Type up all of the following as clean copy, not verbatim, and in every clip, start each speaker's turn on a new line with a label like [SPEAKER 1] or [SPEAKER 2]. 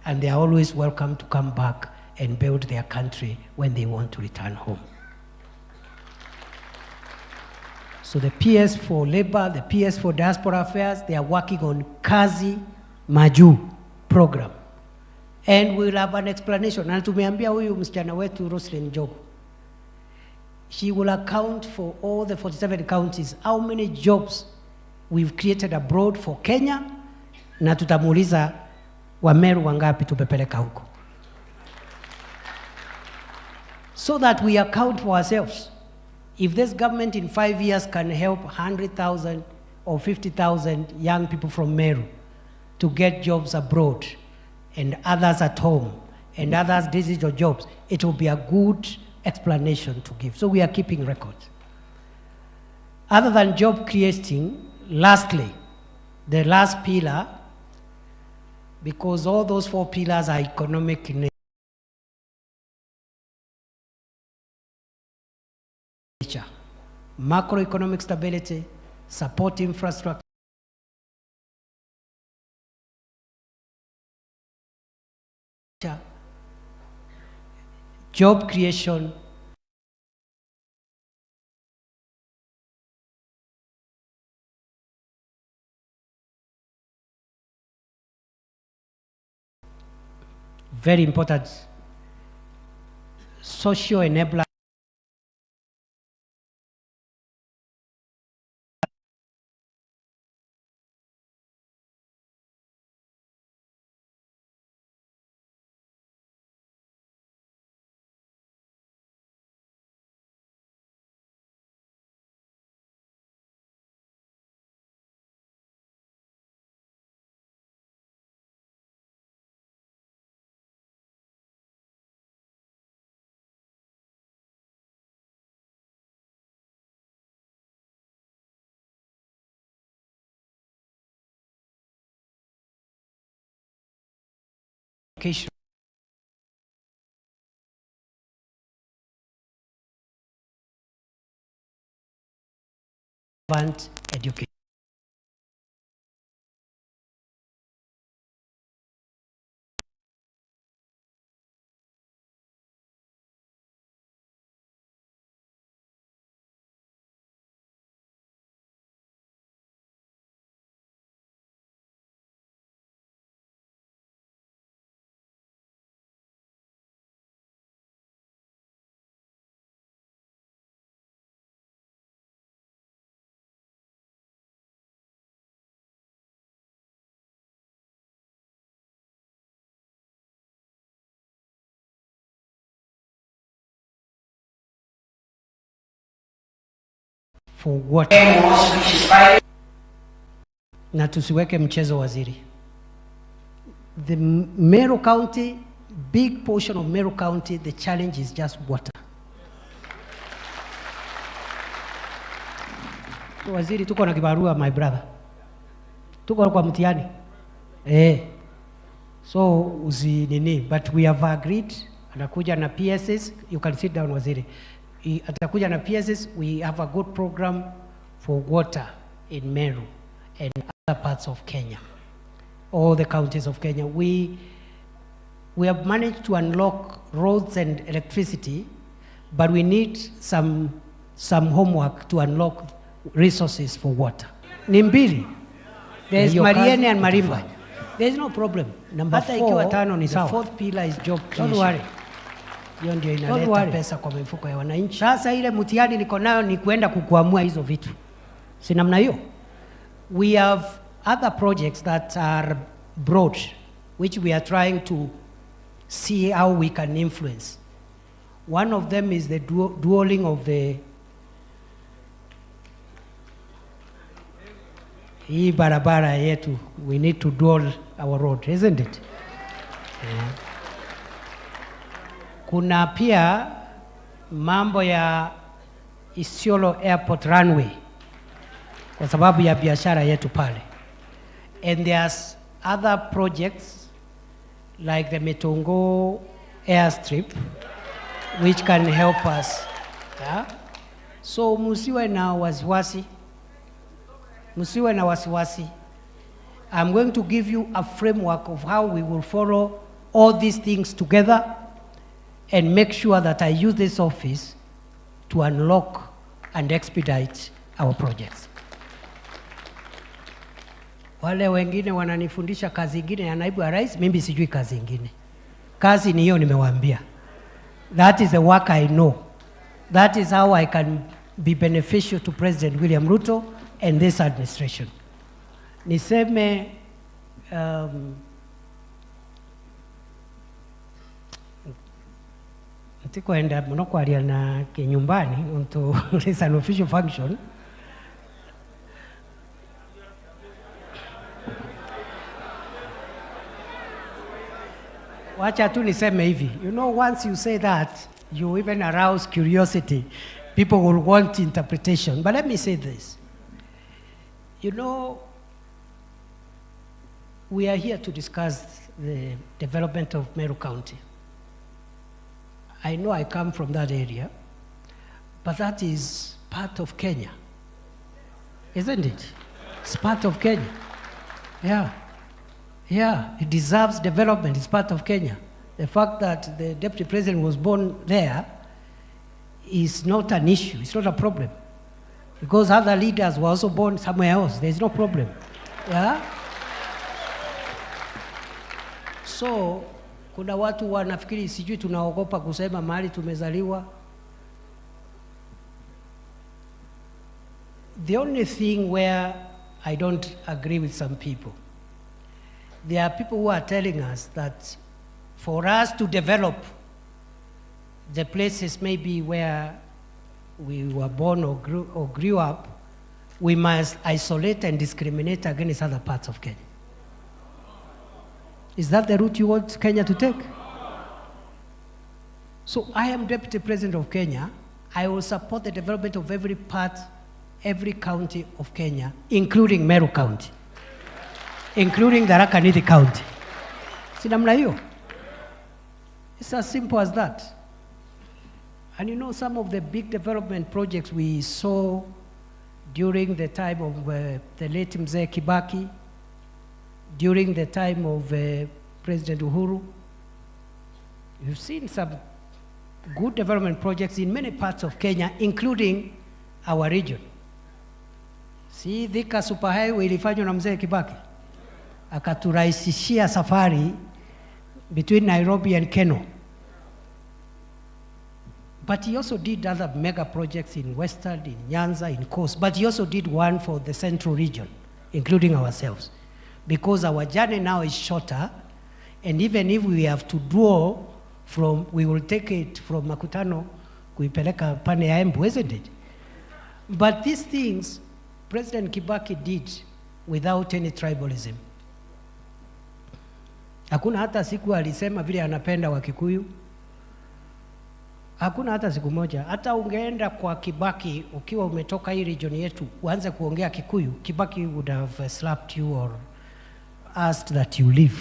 [SPEAKER 1] and they are always welcome to come back and build their country when they want to return home. So the PS for Labor, the PS for Diaspora Affairs, they are working on Kazi Maju program. And we'll have an explanation. Na tumeambia huyu msichana wetu Roslyn Jogo, she will account for all the 47 counties, how many jobs we've created abroad for Kenya, na tutamuuliza wa Meru wangapi tupepeleka huko. So that we account for ourselves. If this government in 5 years can help 100,000 or 50,000 young people from Meru to get jobs abroad, and others at home, and others digital jobs, it will be a good explanation to give. So we are keeping records. Other than job creating, lastly, the last pillar, because all those 4 pillars are economic in nature. Macroeconomic stability, support infrastructure, job creation, very important, social enabler, education, education. For what? Na tusiweke mchezo waziri. The Meru County, big portion of Meru County, the challenge is just water. Waziri, tuko na kibarua, my brother. Tuko kwa mtihani. So usi nini, but we have agreed, anakuja na PSS, you can sit down waziri. Atakuja na PSS, we have a good program for water in Meru and other parts of Kenya, all the counties of Kenya. We have managed to unlock roads and electricity, but we need some homework to unlock resources for water. Nimbili, there's Mariene and Marimba. There's no problem. Number 4, the 4th pillar is job creation. Don't worry. Hiyo ndio inaleta pesa kwa mifuko ya wananchi. Sasa ile mtihani niko nayo ni kuenda kukuamua hizo vitu. Si namna hiyo. We have other projects that are broad, which we are trying to see how we can influence. One of them is the dualing of the hii barabara yetu. We need to dual our road, isn't it? Yeah. Kuna pia mambo ya Isiolo Airport runway kwa sababu ya biashara yetu pale. And there's other projects like the Metongo airstrip which can help us. Yeah? So musiwe na wasiwasi. Musiwe na wasiwasi. I'm going to give you a framework of how we will follow all these things together and make sure that I use this office to unlock and expedite our projects. Wale wengine wananifundisha kazi ingine ya naibu wa rais, mimi sijui kazi ingine. Kazi ni hiyo nimewaambia. That is the work I know. That is how I can be beneficial to President William Ruto and this administration. Niseme ntikoenda mnokwaria na kinyumbani unto it's an official function. Wacha tu niseme hivi. You know, once you say that, you even arouse curiosity. People will want interpretation. But let me say this. You know, we are here to discuss the development of Meru County. I know I come from that area, but that is part of Kenya, isn't it? It's part of Kenya. Yeah. Yeah, it deserves development. It's part of Kenya. The fact that the deputy president was born there is not an issue. It's not a problem. Because other leaders were also born somewhere else. There's no problem. Yeah? So, kuna watu wanafikiri sijui tunaogopa kusema mahali tumezaliwa. The only thing where I don't agree with some people, there are people who are telling us that for us to develop the places maybe where we were born or grew up, we must isolate and discriminate against other parts of Kenya. Is that the route you want Kenya to take? So I am Deputy President of Kenya. I will support the development of every part, every county of Kenya, including Meru County, including Tharaka Nithi County. Si namna hiyo? It's as simple as that. And you know, some of the big development projects we saw during the time of the late Mzee Kibaki, during the time of President Uhuru, you've seen some good development projects in many parts of Kenya, including our region. See, Thika Superhighway ilifanywa na Mzee Kibaki. Akaturahisishia safari between Nairobi and Keno. But he also did other mega projects in Western, in Nyanza, in Coast. But he also did one for the central region, including ourselves. Because our journey now is shorter, and even if we have to draw from, we will take it from Makutano, kuipeleka pane ya Embu, isn't it? But these things, President Kibaki did without any tribalism. Hakuna hata siku alisema vile anapenda Wakikuyu. Hakuna hata siku moja. Hata ungeenda kwa Kibaki, ukiwa umetoka hii region yetu, uanze kuongea Kikuyu, Kibaki would have slapped you or asked that you leave.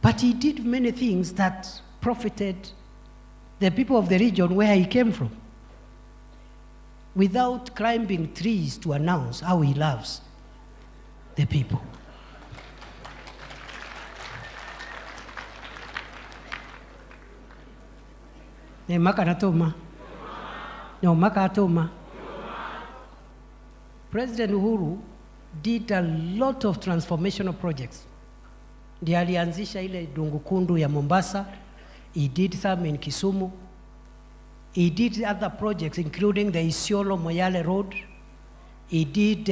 [SPEAKER 1] But he did many things that profited the people of the region where he came from, without climbing trees to announce how he loves the people. President Uhuru did a lot of transformational projects. Ndiye alianzisha ile Dungukundu ya Mombasa. He did some in Kisumu. He did other projects including the Isiolo-Moyale Road. He did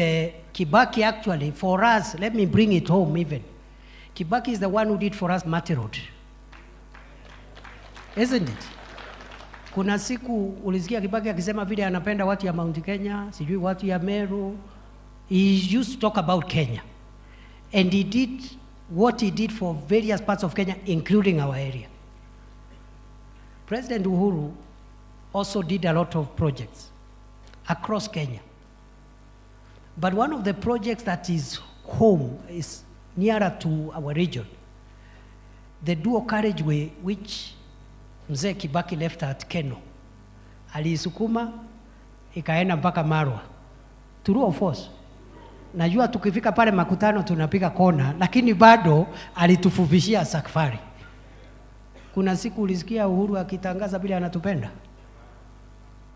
[SPEAKER 1] Kibaki actually for us. Let me bring it home even. Kibaki is the one who did for us Mati Road. Isn't it? Kuna siku ulisikia Kibaki akisema vile anapenda watu ya Mount Kenya, sijui watu ya Meru. He used to talk about Kenya. And he did what he did for various parts of Kenya, including our area. President Uhuru also did a lot of projects across Kenya. But one of the projects that is home, is nearer to our region, the dual carriageway which Mzee Kibaki left at Keno. Aliisukuma, ikaenda mpaka Marwa. True or false? najua tukifika pale makutano tunapiga kona, lakini bado alitufufishia safari. Kuna siku ulisikia Uhuru akitangaza bila anatupenda?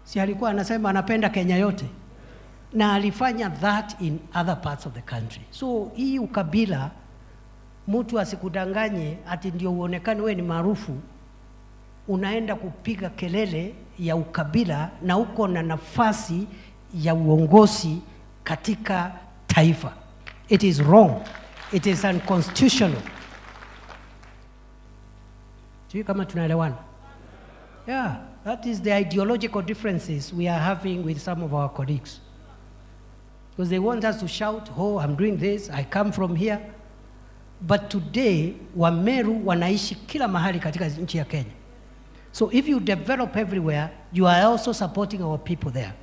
[SPEAKER 1] Si alikuwa anasema anapenda Kenya yote? Na alifanya that in other parts of the country. So hii ukabila, mtu asikudanganye ati ndio uonekane wewe ni maarufu, unaenda kupiga kelele ya ukabila na uko na nafasi ya uongozi katika taifa. It is wrong. It is unconstitutional. Sijui kama tunaelewana? Yeah, that is the ideological differences we are having with some of our colleagues. Because they want us to shout, oh, I'm doing this, I come from here. But today, Wameru wanaishi kila mahali katika nchi ya Kenya. So if you develop everywhere, you are also supporting our people there.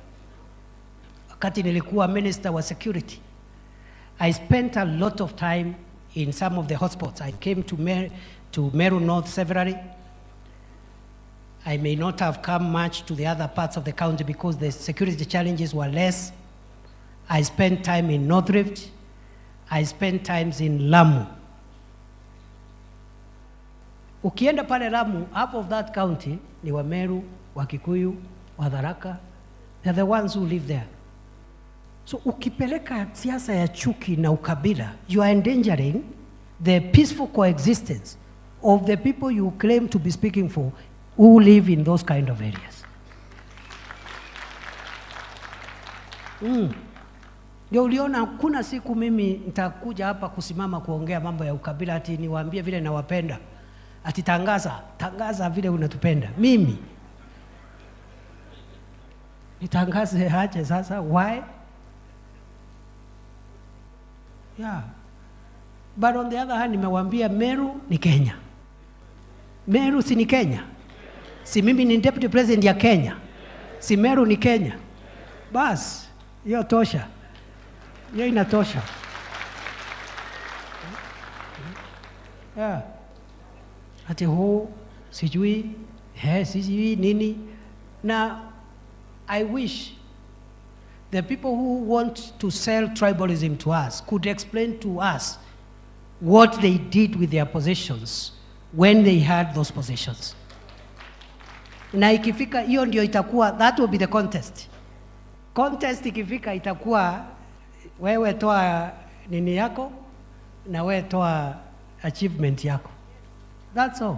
[SPEAKER 1] Wakati nilikuwa minister wa security, I spent a lot of time in some of the hotspots. I came to Meru North severally. I may not have come much to the other parts of the county because the security challenges were less. I spent time in North Rift. I spent times in Lamu. Ukienda pale Lamu, half of that county ni Wameru, Wakikuyu, Wadharaka. They're the ones who live there. So ukipeleka siasa ya chuki na ukabila, you are endangering the peaceful coexistence of the people you claim to be speaking for who live in those kind of areas. Ndio uliona kuna siku mimi nitakuja hapa kusimama kuongea mambo ya ukabila ati niwaambie vile nawapenda. Ati tangaza vile unatupenda. Mimi nitangaze aje sasa? Why? Yeah. But on the other hand, nimewaambia Meru ni Kenya. Meru si ni Kenya? Si mimi ni deputy president ya Kenya? Si Meru ni Kenya? Bas, hiyo tosha. Hiyo inatosha. Yeah. Ati ho sijui nini. Now, I wish the people who want to sell tribalism to us could explain to us what they did with their possessions when they had those possessions. Na ikifika hiyo ndio itakuwa, that will be the contest. Contest ikifika itakuwa wewe toa nini yako na wewe toa achievement yako. That's all.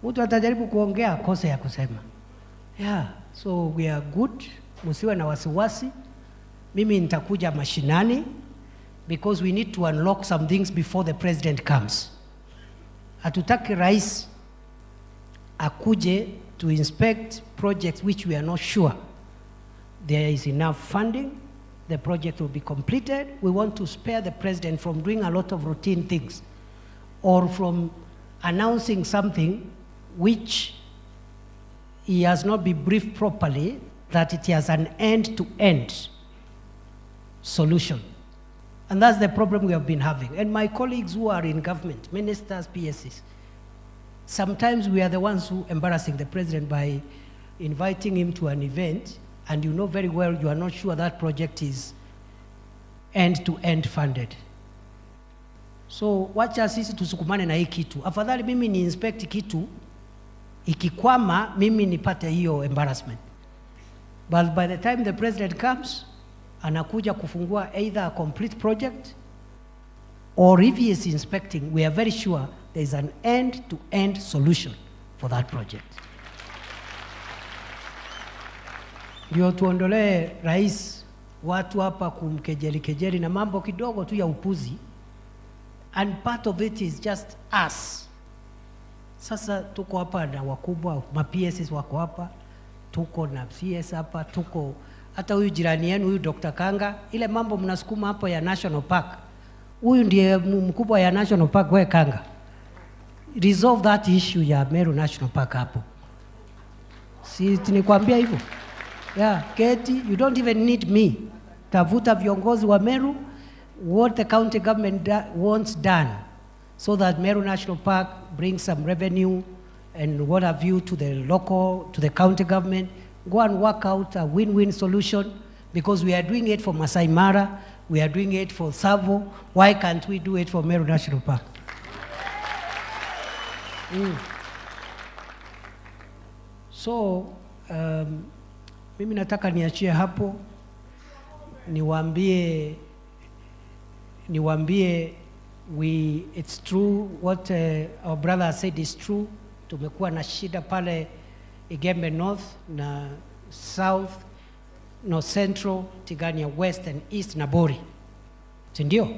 [SPEAKER 1] Mtu atajaribu kuongea kosa ya kusema. Yeah, so we are good. Musiwe na wasiwasi. Mimi nitakuja mashinani because we need to unlock some things before the president comes. Hatutaki rais akuje to inspect projects which we are not sure there is enough funding, the project will be completed. We want to spare the president from doing a lot of routine things or from announcing something which he has not been briefed properly that it has an end-to-end solution. And that's the problem we have been having. And my colleagues who are in government, ministers, PSs, sometimes we are the ones who embarrassing the president by inviting him to an event, and you know very well you are not sure that project is end-to-end funded. So wacha sisi tusukumane na hii kitu. Afadhali mimi ni inspect kitu, ikikwama mimi nipate hiyo embarrassment. But by the time the president comes, anakuja kufungua either a complete project, or if he is inspecting, we are very sure there is an end-to-end solution for that project. Ndio tuondolee rais watu hapa kumkejeli na mambo kidogo tu ya upuzi, and part of it is just us. Sasa tuko hapa na wakubwa, ma-PSs wako hapa, tuko na CS hapa, tuko hata huyu jirani yenu huyu Dr. Kanga, ile mambo mnasukuma hapo ya National Park. Huyu ndiye mkubwa ya National Park, wewe Kanga. Resolve that issue ya Meru National Park hapo. Si tunikwambia hivyo? Yeah, Keti, you don't even need me. Tavuta viongozi wa Meru, what the county government wants done, so that Meru National Park brings some revenue and what have you to the local, to the county government. Go and work out a win-win solution, because we are doing it for Masai Mara, We are doing it for Savo. Why can't we do it for Meru National Park? So, mimi nataka niachie hapo, niwaambie it's true what our brother said is true. Tumekuwa na shida pale Igembe North na South, no Central, Tigania West and East na Bori. Sindio?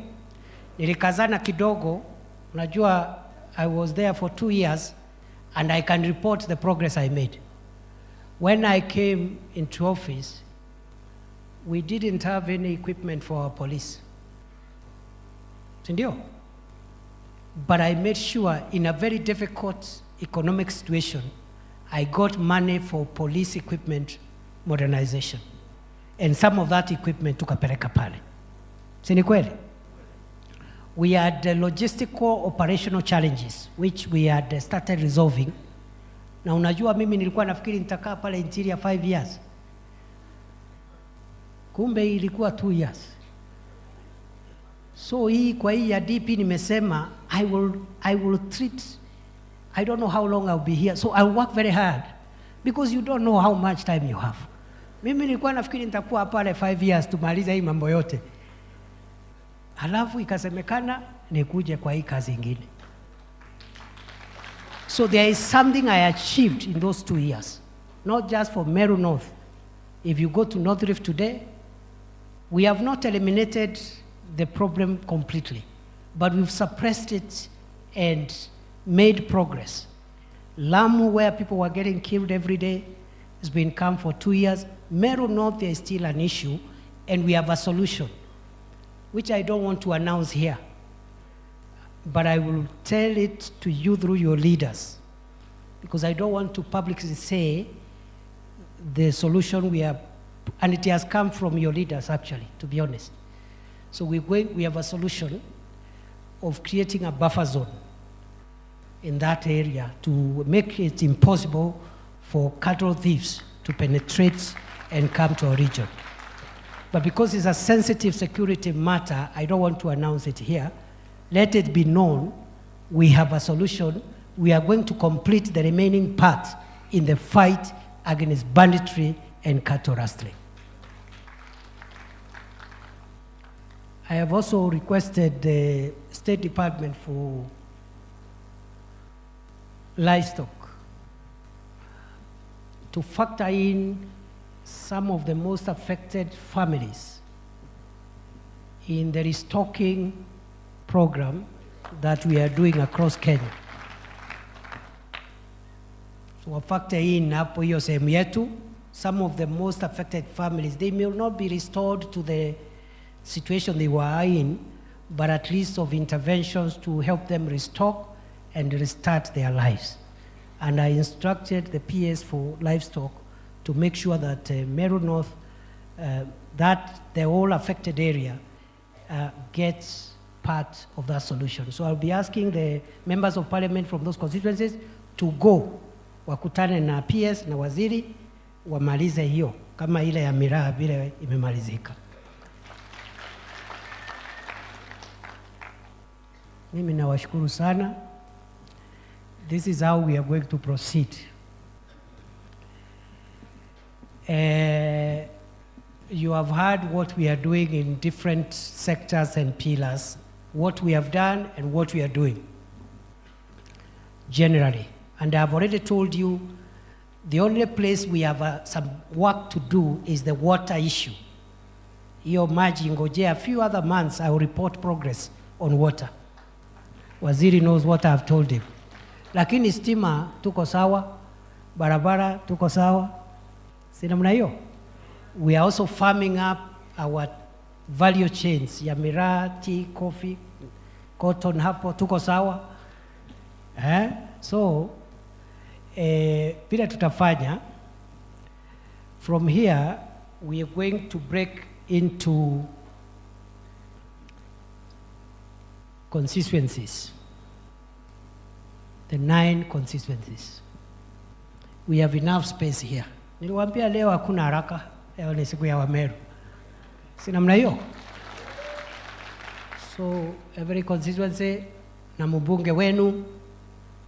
[SPEAKER 1] Nilikazana kidogo, unajua I was there for 2 years and I can report the progress I made. When I came into office, we didn't have any equipment for our police. Sindio? But I made sure in a very difficult economic situation, I got money for police equipment modernization. And some of that equipment tukapeleka pale. Sini kweli? We had logistical operational challenges, which we had started resolving. Na unajua mimi nilikuwa nafikiri nitakaa pale interior 5 years. Kumbe ilikuwa 2 years. So kwa hii ya DP nimesema, I will treat, I don't know how long I'll be here, so I'll work very hard. Because you don't know how much time you have. Mimi nilikuwa nafikiri nitakuwa pale 5 years tumaliza hii mambo yote. Halafu ikasemekana nikuje kwa hii kazi ingine. So there is something I achieved in those 2 years. Not just for Meru North. If you go to North Rift today, we have not eliminated the problem completely, but we've suppressed it and made progress. Lamu, where people were getting killed every day, has been calm for 2 years. Meru North, there is still an issue, and we have a solution, which I don't want to announce here, but I will tell it to you through your leaders, because I don't want to publicly say the solution we have, and it has come from your leaders actually, to be honest. So we have a solution of creating a buffer zone in that area to make it impossible for cattle thieves to penetrate and come to our region. But because it's a sensitive security matter, I don't want to announce it here. Let it be known, we have a solution. We are going to complete the remaining part in the fight against banditry and cattle rustling. I have also requested the State Department for Livestock to factor in some of the most affected families in the restocking program that we are doing across Kenya. So factor in hapo hiyo sehemu yetu, some of the most affected families, they may not be restored to the situation they were in, but at least of interventions to help them restock and restart their lives. And I instructed the PS for Livestock to make sure that Meru North, that the whole affected area gets part of that solution. So I'll be asking the members of parliament from those constituencies to go, wakutane na PS na waziri, wamalize hiyo, kama ile ya Miraa vile imemalizika. Mimi nawashukuru sana. This is how we are going to proceed. You have heard what we are doing in different sectors and pillars, what we have done and what we are doing generally. And I've already told you the only place we have some work to do is the water issue. Hiyo maji ngojea, a few other months I will report progress on water. Waziri knows what I've told him. Lakini stima tuko sawa, barabara tuko sawa. Sina mna hiyo? We are also farming up our value chains ya miraa, tea, coffee, cotton hapo tuko sawa. So vile tutafanya, from here we are going to break into constituencies, the 9 constituencies. We have enough space here. Niliwaambia leo hakuna haraka, leo ni siku ya Wameru. Si namna hiyo? So every constituency na mbunge wenu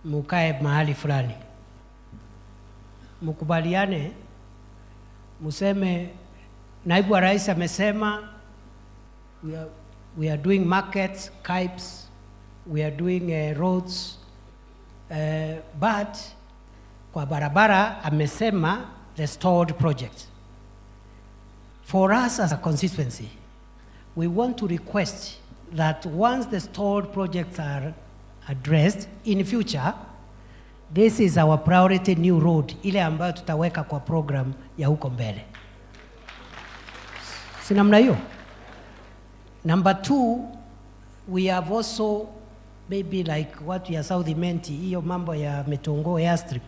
[SPEAKER 1] mukae mahali fulani, mukubaliane, museme naibu wa rais amesema we are doing markets, KIPES, we are doing roads, but kwa barabara amesema the stalled projects. For us as a constituency, we want to request that once the stalled projects are addressed in future, this is our priority new road, ile ambayo tutaweka kwa program ya huko mbele. Si namna hiyo? Number 2, we have also maybe like watu ya South Imenti, hiyo mambo ya Metongo airstrip,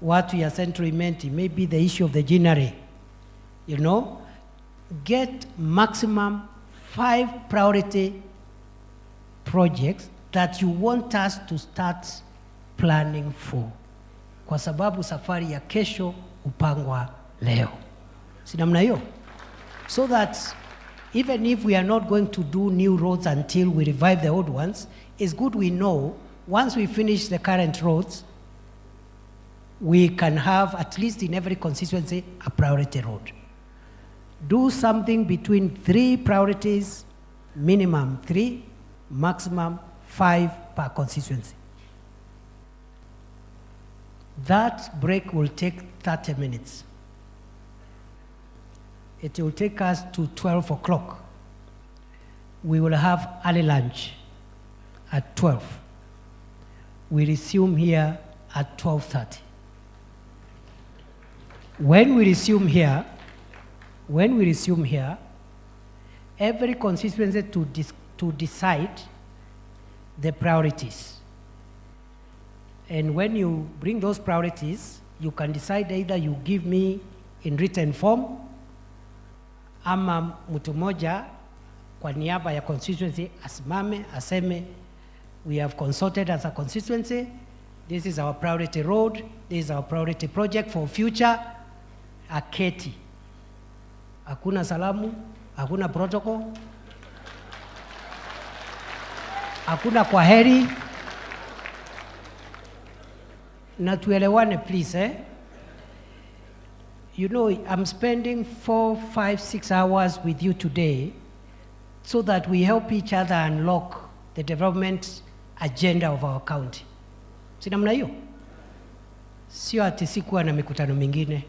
[SPEAKER 1] watu ya Central Imenti, maybe the issue of the Jinare, you know, get maximum 5 priority projects that you want us to start planning for. Kwa sababu safari ya kesho upangwa leo. Si namna hiyo? So that even if we are not going to do new roads until we revive the old ones, it's good we know once we finish the current roads, we can have at least in every constituency a priority road. Do something between 3 priorities, minimum 3, maximum 5 per constituency. That break will take 30 minutes. It will take us to 12 o'clock. We will have early lunch at 12. We resume here at 12:30. When we resume here, every constituency to decide the priorities. And when you bring those priorities, you can decide either you give me in written form, ama mtu moja kwa niaba ya constituency asimame aseme we have consulted as a constituency, this is our priority road, this is our priority project for future, aketi. Hakuna salamu, hakuna protocol, hakuna kwaheri. Na tuelewane please, eh? You know, I'm spending 4, 5, 6 hours with you today so that we help each other unlock the development agenda of our county. Si namna hiyo? Sio ati sikuwa na mikutano mingine.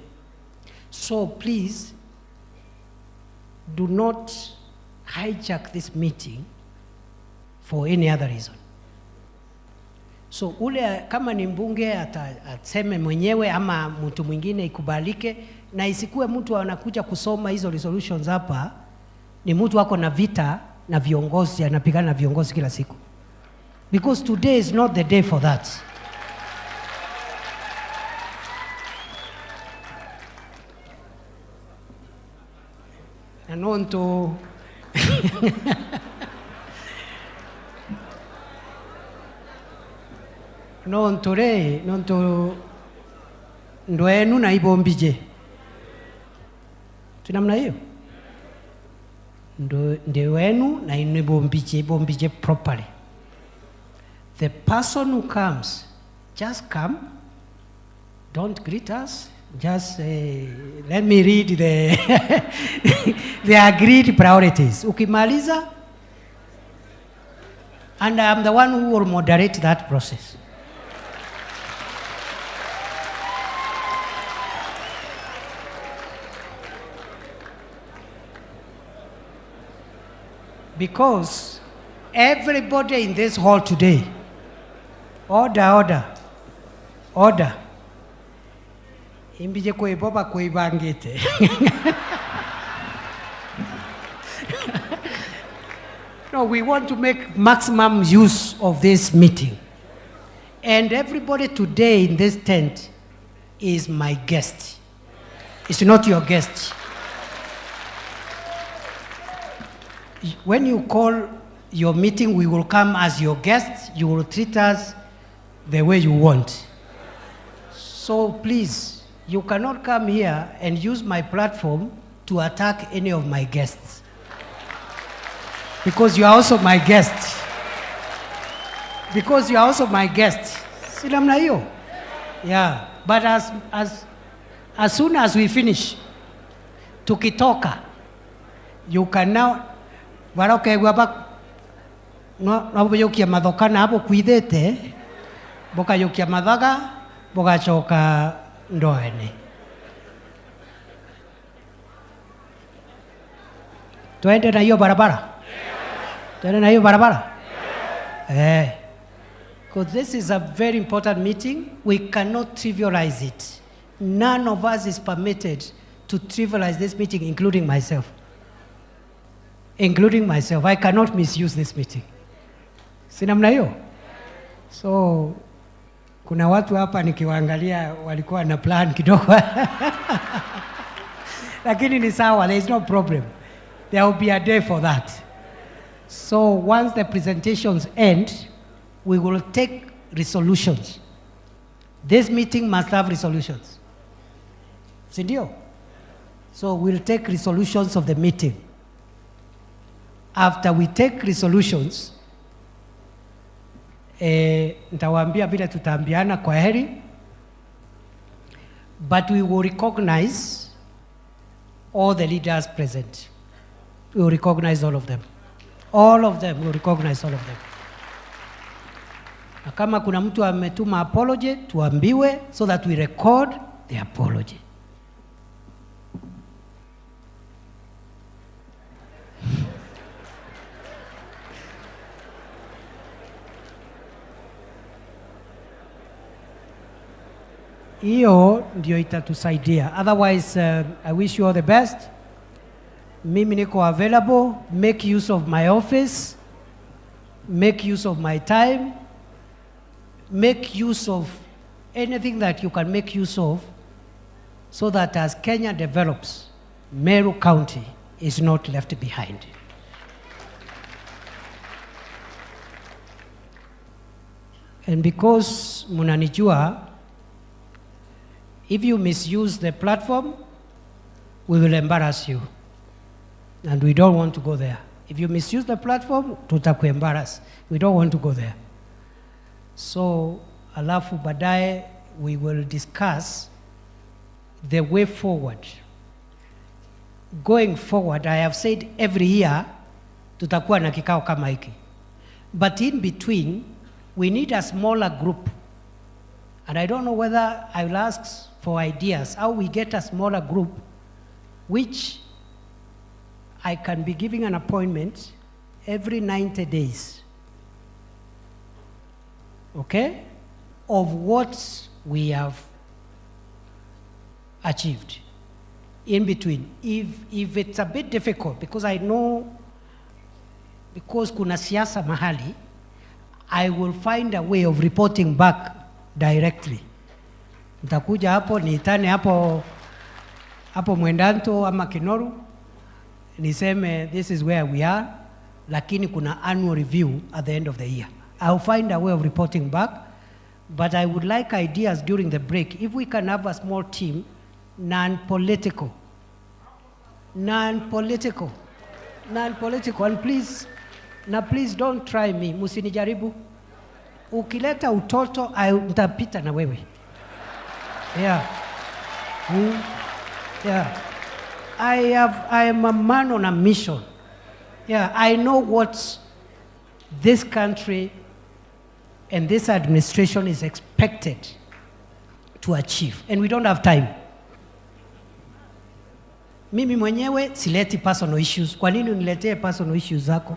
[SPEAKER 1] So please, do not hijack this meeting for any other reason. So ule kama ni mbunge ataseme mwenyewe ama mtu mwingine ikubalike, na isikuwe mtu anakuja kusoma hizo resolutions hapa ni mtu wako na vita na viongozi, anapigana na viongozi kila siku. Because today is not the day for that. Anonto nonto ndwenu na ibombije. Tunamna hiyo? Ndwenu na ibombije properly. The person who comes, just come. Don't greet us. Just let me read the the agreed priorities. Ukimaliza, and I'm the one who will moderate that process. Because everybody in this hall today, order. Imbije kuiboba kuibangite. No, we want to make maximum use of this meeting. And everybody today in this tent is my guest. It's not your guest. When you call your meeting, we will come as your guests. You will treat us the way you want. So please, you cannot come here and use my platform to attack any of my guests. because you are also my guest. Because you are also my guest. Si namna hiyo? Yeah, but as soon as we finish, tukitoka, you can now, waroke gwaba, no yokia madokana hapo kuidete, boka yokia madaga, boka choka ndoene. Tuende na hiyo barabara? Tuende na hiyo barabara? Because this is a very important meeting. We cannot trivialize it. None of us is permitted to trivialize this meeting, including myself. Including myself. I cannot misuse this meeting. Si namna hiyo? So, kuna watu hapa nikiwaangalia walikuwa na plan kidogo. Lakini ni sawa, there is no problem. There will be a day for that. So once the presentations end, we will take resolutions. This meeting must have resolutions. Sindio? So we'll take resolutions of the meeting. After we take resolutions, nitawaambia vile tutaambiana kwa heri, but we will recognize all the leaders present. We will recognize all of them. All of them, we will recognize all of them. Na kama kuna mtu ametuma apology, tuambiwe so that we record the apology. Hiyo ndio itatusaidia. Otherwise, I wish you all the best. Mimi niko available. Make use of my office. Make use of my time. Make use of anything that you can make use of, so that as Kenya develops, Meru County is not left behind. And because munanijua, if you misuse the platform, we will embarrass you. And we don't want to go there. If you misuse the platform, tutakuembarrass. We don't want to go there. So, alafu baadaye, we will discuss the way forward. Going forward, I have said every year, tutakuwa na kikao kama hiki. But in between, we need a smaller group. And I don't know whether I will ask for ideas, how we get a smaller group, which I can be giving an appointment every 90 days. Okay? Of what we have achieved in between. If it's a bit difficult, because I know, because kuna siasa mahali, I will find a way of reporting back directly. Nitakuja hapo, niitane hapo Mwendanto ama Kinoru, niseme this is where we are, lakini kuna annual review at the end of the year. I'll find a way of reporting back, but I would like ideas during the break. If we can have a small team, non-political, and please don't try me, musinijaribu. Ukileta utoto, nitapita na wewe. Yeah. Yeah. I am a man on a mission. Yeah, I know what this country and this administration is expected to achieve, and we don't have time. Mimi mwenyewe sileti personal issues. Kwa nini uniletee personal issues zako?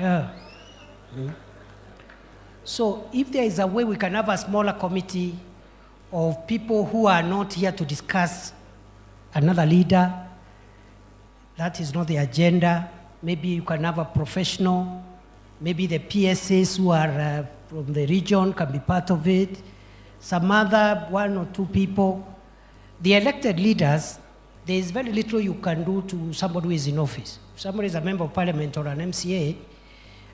[SPEAKER 1] Yeah. So if there is a way we can have a smaller committee of people who are not here to discuss another leader, that is not the agenda. Maybe you can have a professional, maybe the PSAs who are from the region can be part of it, some other one or two people. The elected leaders, there is very little you can do to somebody who is in office. If somebody is a member of parliament or an MCA,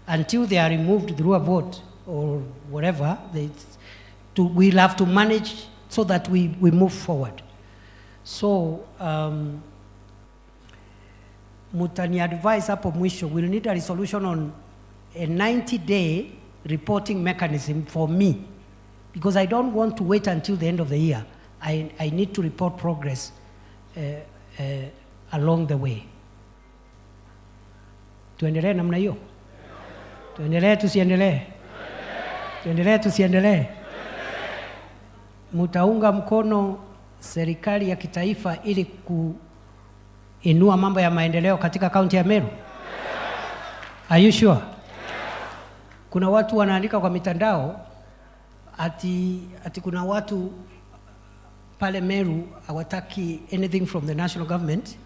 [SPEAKER 1] until they are removed through a vote or whatever, we'll have to manage so that we move forward. So, mutani advise hapo mwisho, we'll need a resolution on a 90-day reporting mechanism for me, because I don't want to wait until the end of the year. I need to report progress along the way. Tuendelee namna hiyo? Tuendelee tusiendelee? Tuendelee tusiendelee? Mutaunga mkono serikali ya kitaifa ili kuinua mambo ya maendeleo katika kaunti ya Meru? Are you sure? Kuna watu wanaandika kwa mitandao ati kuna watu pale Meru hawataki anything from the national government.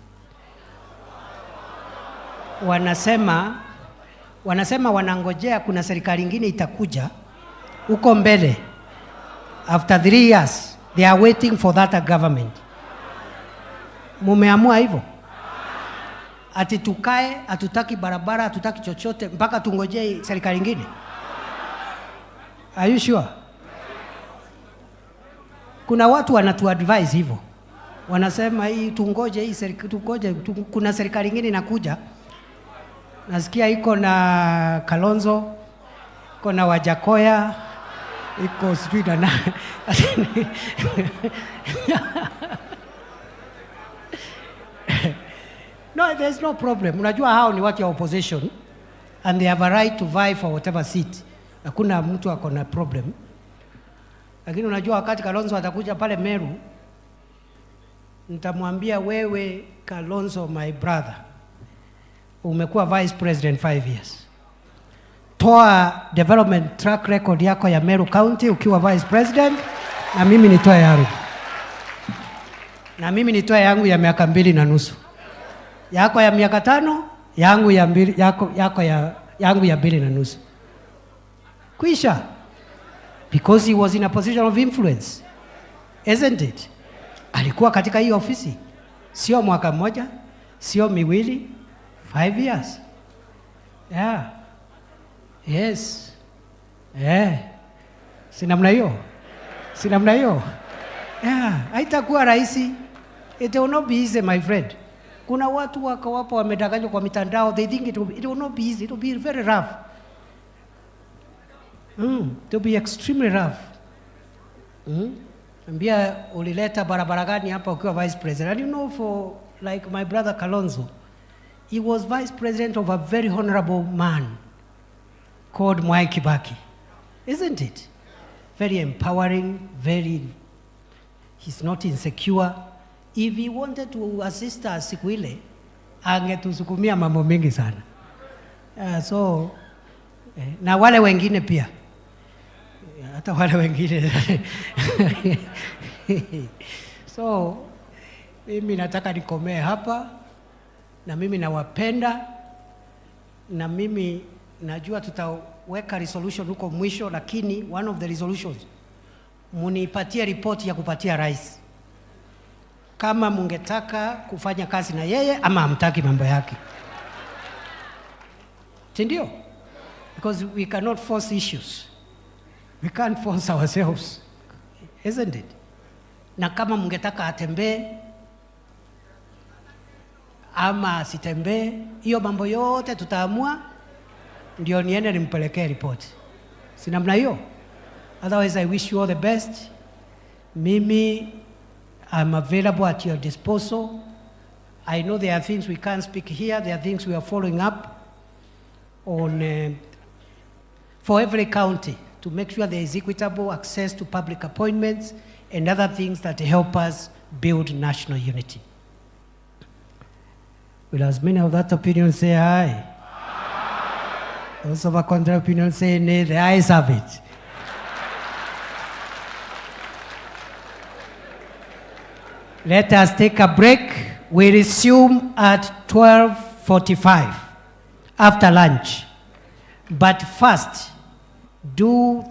[SPEAKER 1] Wanasema wanangojea kuna serikali nyingine itakuja huko mbele. After 3 years, they are waiting for that government. Mumeamua hivyo? Ati tukae, hatutaki barabara, hatutaki chochote mpaka tungojee serikali nyingine? Are you sure? Kuna watu wanatu-advise hivyo. Wanasema hii tungoje hii serikali, kuna serikali nyingine inakuja. Nasikia iko na Kalonzo, iko na Wajakoya, iko sijui na No, there's no problem. Unajua hao ni watu ya opposition and they have a right to vie for whatever seat. Hakuna mtu ako na problem. Lakini unajua wakati Kalonzo atakuja pale Meru, nitamwambia wewe Kalonzo, my brother, umekuwa vice president 5 years. Toa development track record yako ya Meru County ukiwa vice president, na mimi nitoe yangu. Na mimi nitoe yangu ya miaka 2.5. Yako ya miaka 5, yangu ya 2, yangu ya 2.5. Kwisha. Because he was in a position of influence. Isn't it? Alikuwa katika hii ofisi. Sio mwaka mmoja, sio miwili, 5 years. Yeah. Yes. Si namna hiyo? Si namna hiyo? Yeah, haitakuwa rahisi. It will not be easy, my friend. Kuna watu wapo wamedanganywa kwa mitandao, they think it will not be easy, it will be very rough. It will be extremely rough. Ambia ulileta barabara gani hapa ukiwa vice president? And you know, for like my brother Kalonzo, he was vice president of a very honorable man called Mwai Kibaki. Isn't it? Very empowering, he's not insecure. If he wanted to assist us siku ile, angetusukumia mambo mengi sana. Na wale wengine pia. Hata wale wengine. So, mimi nataka nikomee hapa, na mimi nawapenda, na mimi najua tutaweka resolution huko mwisho, lakini one of the resolutions, munipatie report ya kupatia rais. Kama mungetaka kufanya kazi na yeye ama hamtaki mambo yake. Ndio? Because we cannot force issues. We can't force ourselves. Isn't it? Na kama mungetaka atembee ama asitembee, hiyo mambo yote tutaamua, ndio niende nimpelekee report. Si namna hiyo? Otherwise, I wish you all the best. Mimi, I'm available at your disposal. I know there are things we can't speak here. There are things we are following up on for every county to make sure there is equitable access to public appointments and other things that help us build national unity. Will as many of that opinion say aye? Those of a contrary opinion say nay. The ayes have it. Let us take a break. We resume at 12:45 after lunch. But first, do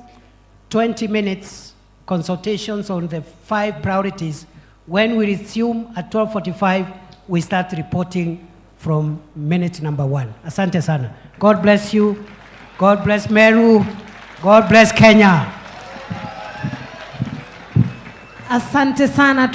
[SPEAKER 1] 20 minutes consultations on the 5 priorities. When we resume at 12:45, we start reporting from minute number 1. Asante sana. God bless you. God bless Meru. God bless Kenya.
[SPEAKER 2] Asante sana.